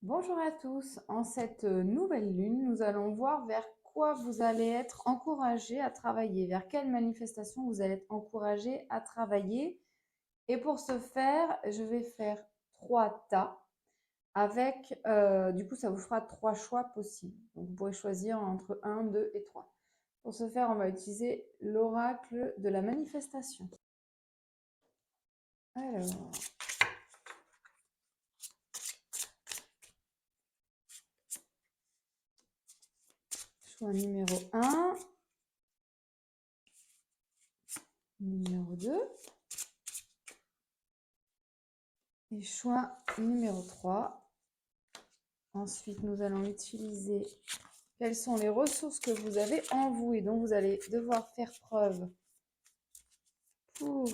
Bonjour à tous. En cette nouvelle lune, nous allons voir vers quoi vous allez être encouragé à travailler, vers quelle manifestation vous allez être encouragé à travailler. Et pour ce faire, je vais faire 3 tas avec, du coup, ça vous fera 3 choix possibles. Donc, vous pourrez choisir entre 1, 2 et 3. Pour ce faire, on va utiliser l'oracle de la manifestation. Alors, choix numéro 1, numéro 2. Et choix numéro 3. Ensuite, nous allons utiliser quelles sont les ressources que vous avez en vous et dont vous allez devoir faire preuve pour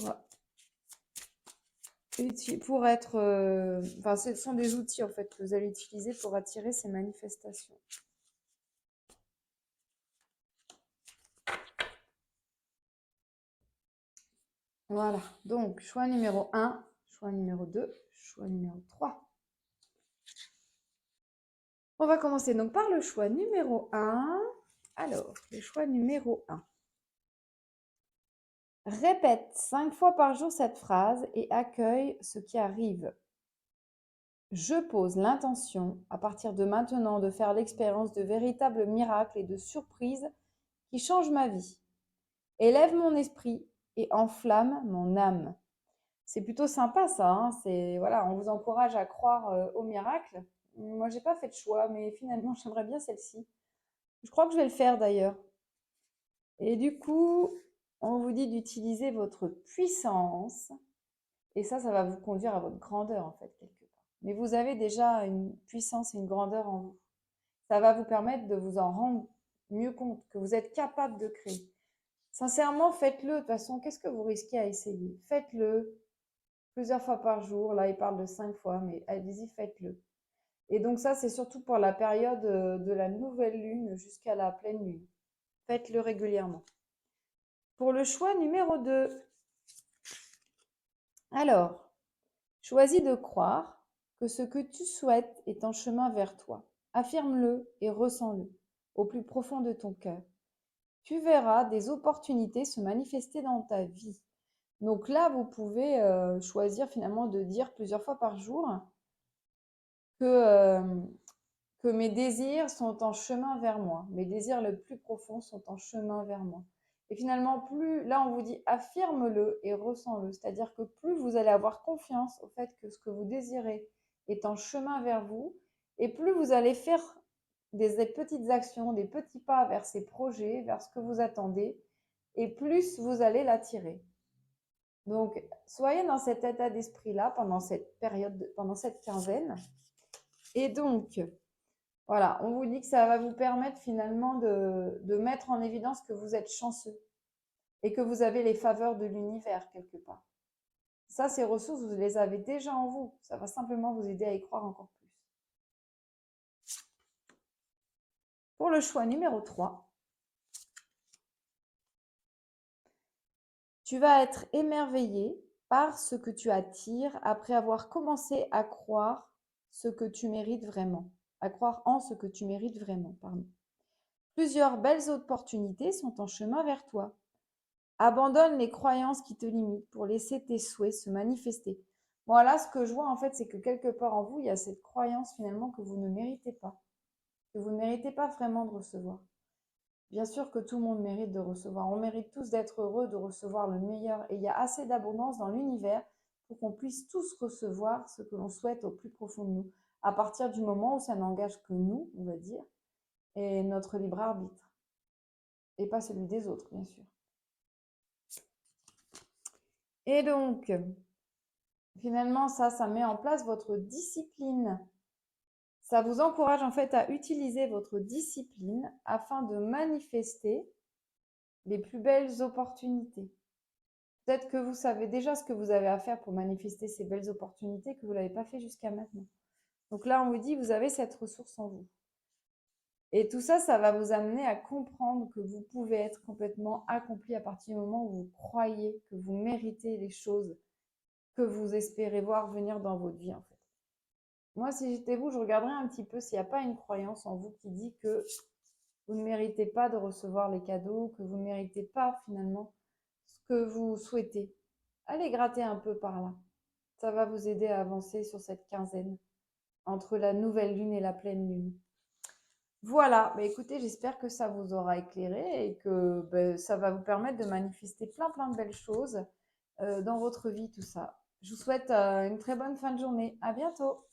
être... enfin, ce sont des outils en fait que vous allez utiliser pour attirer ces manifestations. Voilà, donc choix numéro 1, choix numéro 2, choix numéro 3. On va commencer donc par le choix numéro 1. Alors, le choix numéro 1. Répète 5 fois par jour cette phrase et accueille ce qui arrive. Je pose l'intention, à partir de maintenant, de faire l'expérience de véritables miracles et de surprises qui changent ma vie. Élève mon esprit et enflamme mon âme. C'est plutôt sympa ça, hein. Voilà, on vous encourage à croire aux miracles. Moi, j'ai pas fait de choix, mais finalement, j'aimerais bien celle-ci. Je crois que je vais le faire d'ailleurs. Et du coup, on vous dit d'utiliser votre puissance. Et ça va vous conduire à votre grandeur, en fait, quelque part. Mais vous avez déjà une puissance et une grandeur en vous. Ça va vous permettre de vous en rendre mieux compte, que vous êtes capable de créer. Sincèrement, faites-le. De toute façon, qu'est-ce que vous risquez à essayer? Faites-le plusieurs fois par jour. Là, il parle de 5 fois, mais allez-y, faites-le. Et donc ça, c'est surtout pour la période de la nouvelle lune jusqu'à la pleine lune. Faites-le régulièrement. Pour le choix numéro 2, alors, choisis de croire que ce que tu souhaites est en chemin vers toi. Affirme-le et ressens-le au plus profond de ton cœur. Tu verras des opportunités se manifester dans ta vie. Donc là, vous pouvez choisir finalement de dire plusieurs fois par jour que, euh, que mes désirs sont en chemin vers moi. Mes désirs les plus profonds sont en chemin vers moi. Et finalement, là, on vous dit affirme-le et ressens-le. C'est-à-dire que plus vous allez avoir confiance au fait que ce que vous désirez est en chemin vers vous, et plus vous allez faire des petites actions, des petits pas vers ces projets, vers ce que vous attendez, et plus vous allez l'attirer. Donc, soyez dans cet état d'esprit-là pendant cette période, pendant cette quinzaine. Et donc, voilà, on vous dit que ça va vous permettre finalement de mettre en évidence que vous êtes chanceux et que vous avez les faveurs de l'univers quelque part. Ça, ces ressources, vous les avez déjà en vous. Ça va simplement vous aider à y croire encore plus. Pour le choix numéro 3, tu vas être émerveillé par ce que tu attires après avoir commencé à croire ce que tu mérites vraiment. À croire en ce que tu mérites vraiment, pardon. Plusieurs belles opportunités sont en chemin vers toi. Abandonne les croyances qui te limitent pour laisser tes souhaits se manifester. Bon, là, ce que je vois, en fait, c'est que quelque part en vous, il y a cette croyance finalement que vous ne méritez pas, que vous ne méritez pas vraiment de recevoir. Bien sûr que tout le monde mérite de recevoir. On mérite tous d'être heureux, de recevoir le meilleur. Et il y a assez d'abondance dans l'univers pour qu'on puisse tous recevoir ce que l'on souhaite au plus profond de nous, à partir du moment où ça n'engage que nous, on va dire, et notre libre arbitre, et pas celui des autres, bien sûr. Et donc, finalement, ça met en place votre discipline. Ça vous encourage en fait à utiliser votre discipline afin de manifester les plus belles opportunités. Peut-être que vous savez déjà ce que vous avez à faire pour manifester ces belles opportunités que vous ne l'avez pas fait jusqu'à maintenant. Donc là, on vous dit, vous avez cette ressource en vous. Et tout ça, ça va vous amener à comprendre que vous pouvez être complètement accompli à partir du moment où vous croyez que vous méritez les choses que vous espérez voir venir dans votre vie en fait. Moi, si j'étais vous, je regarderais un petit peu s'il n'y a pas une croyance en vous qui dit que vous ne méritez pas de recevoir les cadeaux, que vous ne méritez pas finalement ce que vous souhaitez. Allez gratter un peu par là. Ça va vous aider à avancer sur cette quinzaine entre la nouvelle lune et la pleine lune. Voilà, bah écoutez, j'espère que ça vous aura éclairé et que bah, ça va vous permettre de manifester plein de belles choses dans votre vie, tout ça. Je vous souhaite une très bonne fin de journée. À bientôt.